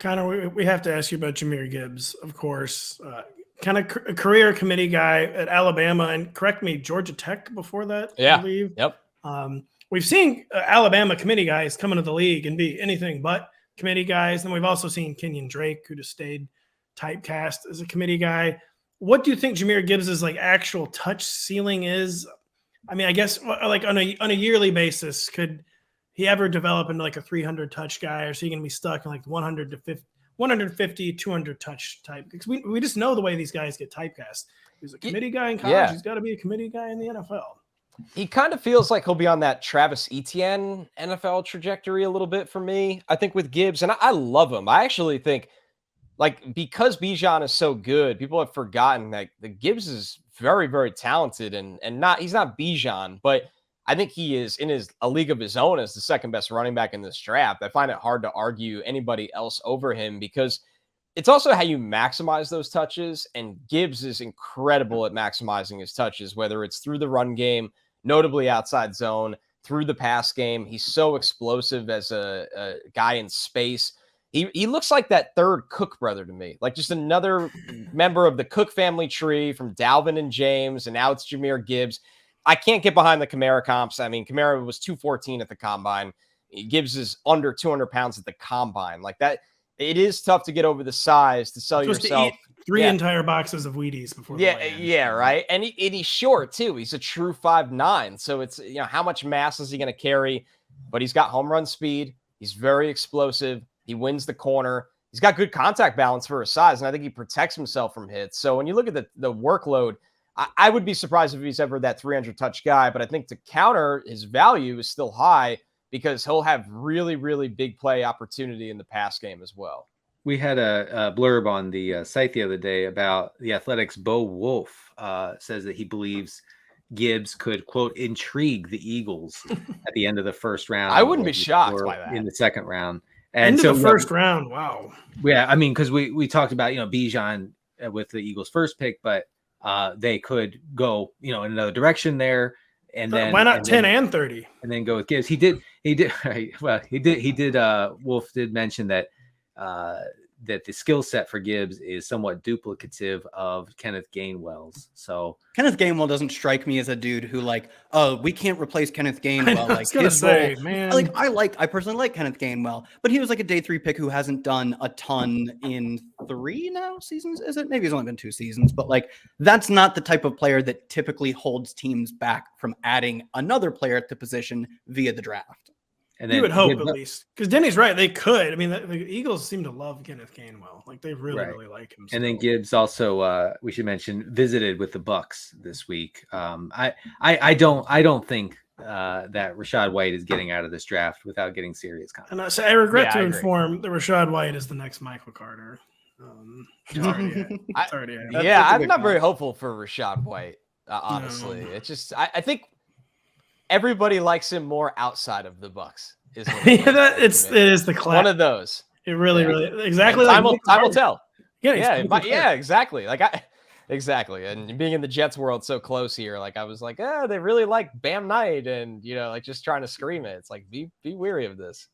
Connor, we have to ask you about Jahmyr Gibbs, of course. Kind of a career committee guy at Alabama, and correct me, Georgia Tech before that, I believe. Yep. We've seen Alabama committee guys come into the league and be anything but committee guys. And we've also seen Kenyon Drake, who just stayed typecast as a committee guy. What do you think Jahmyr Gibbs' like actual touch ceiling is? I mean, I guess like on a yearly basis, could he ever develop into like a 300 touch guy, or is he going to be stuck in like 150, 200 touch type? Because we just know the way these guys get typecast. He's a committee guy in college. He's got to be a committee guy in the NFL. He kind of feels like he'll be on that Travis Etienne NFL trajectory a little bit for me. I think with Gibbs, and I love him. I actually think, like, because Bijan is so good, people have forgotten that the Gibbs is very, very talented, and he's not Bijan, but I think he is in a league of his own as the second best running back in this draft. I find it hard to argue anybody else over him because it's also how you maximize those touches, and Gibbs is incredible at maximizing his touches, whether it's through the run game, notably outside zone, through the pass game. He's so explosive as a guy in space. He looks like that third Cook brother to me, like just another member of the Cook family tree from Dalvin and James, and now it's Jahmyr Gibbs. I can't get behind the Kamara comps. I mean, Kamara was 214 at the combine. Gibbs is under 200 pounds at the combine. Like that, it is tough to get over the size to sell yourself. To eat three entire boxes of Wheaties before. Right. And he's short too. He's a true 5'9". So it's, how much mass is he going to carry? But he's got home run speed. He's very explosive. He wins the corner. He's got good contact balance for his size, and I think he protects himself from hits. So when you look at the workload, I would be surprised if he's ever that 300 touch guy, but I think to counter his value is still high because he'll have really, really big play opportunity in the pass game as well. We had a blurb on the site the other day about the Athletics' Bo Wolf says that he believes Gibbs could, quote, intrigue the Eagles at the end of the first round. I wouldn't be shocked by that. In the second round. And end of the first round, wow. Yeah, I mean, because we talked about, Bijan with the Eagles' first pick, but they could go, in another direction there, and then why not 10 and 30, and then go with Gibbs. He did. Well, he did. Wolf did mention that that the skill set for Gibbs is somewhat duplicative of Kenneth Gainwell's. So Kenneth Gainwell doesn't strike me as a dude who we can't replace Kenneth Gainwell. I personally like Kenneth Gainwell, but he was like a day 3 pick who hasn't done a ton in 3 seasons. Is it? Maybe it's only been 2 seasons, but that's not the type of player that typically holds teams back from adding another player at the position via the draft. And then you would hope, at least, because Denny's right. They could. I mean, the Eagles seem to love Kenneth Gainwell. Like they really like him. And then Gibbs also, we should mention, visited with the Bucks this week. I don't think that Rachaad White is getting out of this draft without getting serious contact. And so I regret to inform that Rachaad White is the next Michael Carter. I'm not very hopeful for Rachaad White. Honestly, it's just I think. Everybody likes him more outside of the Bucks. It is the class. One of those. It really exactly. Time will tell. Yeah, exactly. Exactly. And being in the Jets world so close here, I was like, they really like Bam Knight, and just trying to scream it. It's like be wary of this.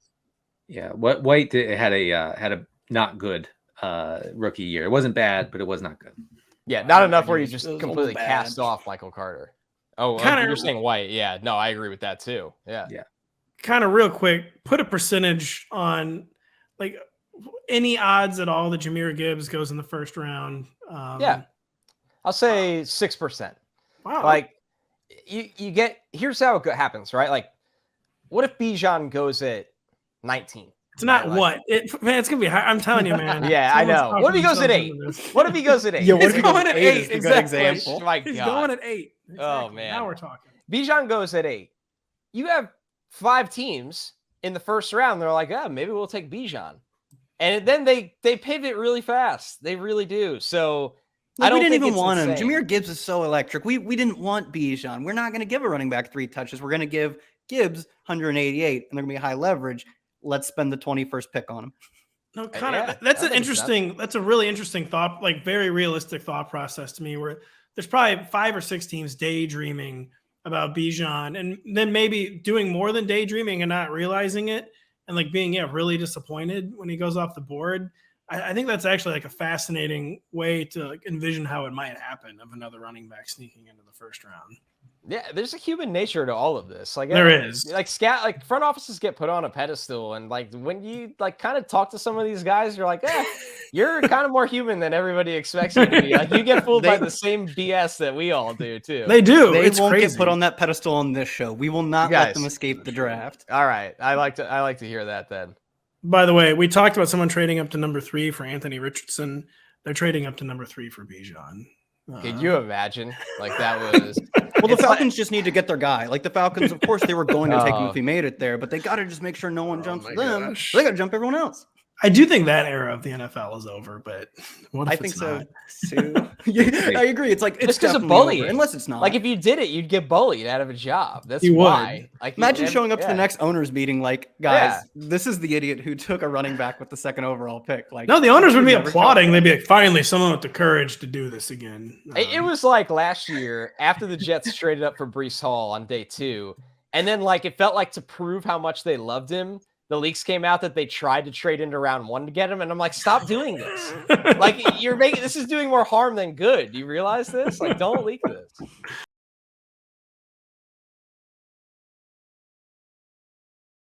Yeah, White had a not good rookie year. It wasn't bad, but it was not good. Yeah, not enough where you just completely cast off Michael Carter. Oh, you're saying White. Yeah, no, I agree with that too. Yeah. Kind of real quick, put a percentage on any odds at all that Jahmyr Gibbs goes in the first round. I'll say 6%. Wow. You get, here's how it happens, right? What if Bijan goes at 19? It's not it's gonna be high. I'm telling you, man. Yeah, I know. What if he goes at 8? What if he goes at 8? Yeah, he's going at 8. Exactly. He's going at 8. Exactly. Oh man. Now we're talking. Bijan goes at 8. You have 5 teams in the first round. They're like, maybe we'll take Bijan, and then they pivot really fast. They really do. So I don't we didn't think even want insane. him. Jahmyr Gibbs is so electric. We didn't want Bijan. We're not going to give a running back 3 touches. We're going to give Gibbs 188, and they're going to be high leverage. Let's spend the 21st pick on him. No, Connor, that's a really interesting thought, very realistic thought process to me, where there's probably 5 or 6 teams daydreaming about Bijan, and then maybe doing more than daydreaming and not realizing it, and like being really disappointed when he goes off the board. I think that's actually like a fascinating way to like envision how it might happen of another running back sneaking into the first round. Yeah, there's a human nature to all of this. Like there is. Like front offices get put on a pedestal, and like when you like kind of talk to some of these guys, you're like, you're kind of more human than everybody expects you to be. Like you get fooled by the same BS that we all do too. They do. They it's won't crazy. get put on that pedestal on this show. We will not let them escape the draft. All right, I like to hear that then. By the way, we talked about someone trading up to number 3 for Anthony Richardson. They're trading up to number 3 for Bijan. Could you imagine? Like that was. Well, the Falcons just need to get their guy. Like the Falcons, of course, they were going to take him if he made it there, but they got to just make sure no one jumps them. So they got to jump everyone else. I do think that era of the NFL is over, but what if I think it's so not? too. I agree. It's like it's because of definitely bullying. over, unless it's not. Like if you did it, you'd get bullied out of a job. That's You would. why. Like imagine showing up to the next owners meeting, like, guys, this is the idiot who took a running back with the 2nd overall pick. Like, no, the owners would be applauding. They'd be like, finally, someone with the courage to do this again. It was like last year after the Jets traded up for Breece Hall on day 2, and then like it felt like to prove how much they loved him. The leaks came out that they tried to trade into round 1 to get him, and I'm like, stop doing this. Like this is doing more harm than good. Do you realize this? Like, don't leak this.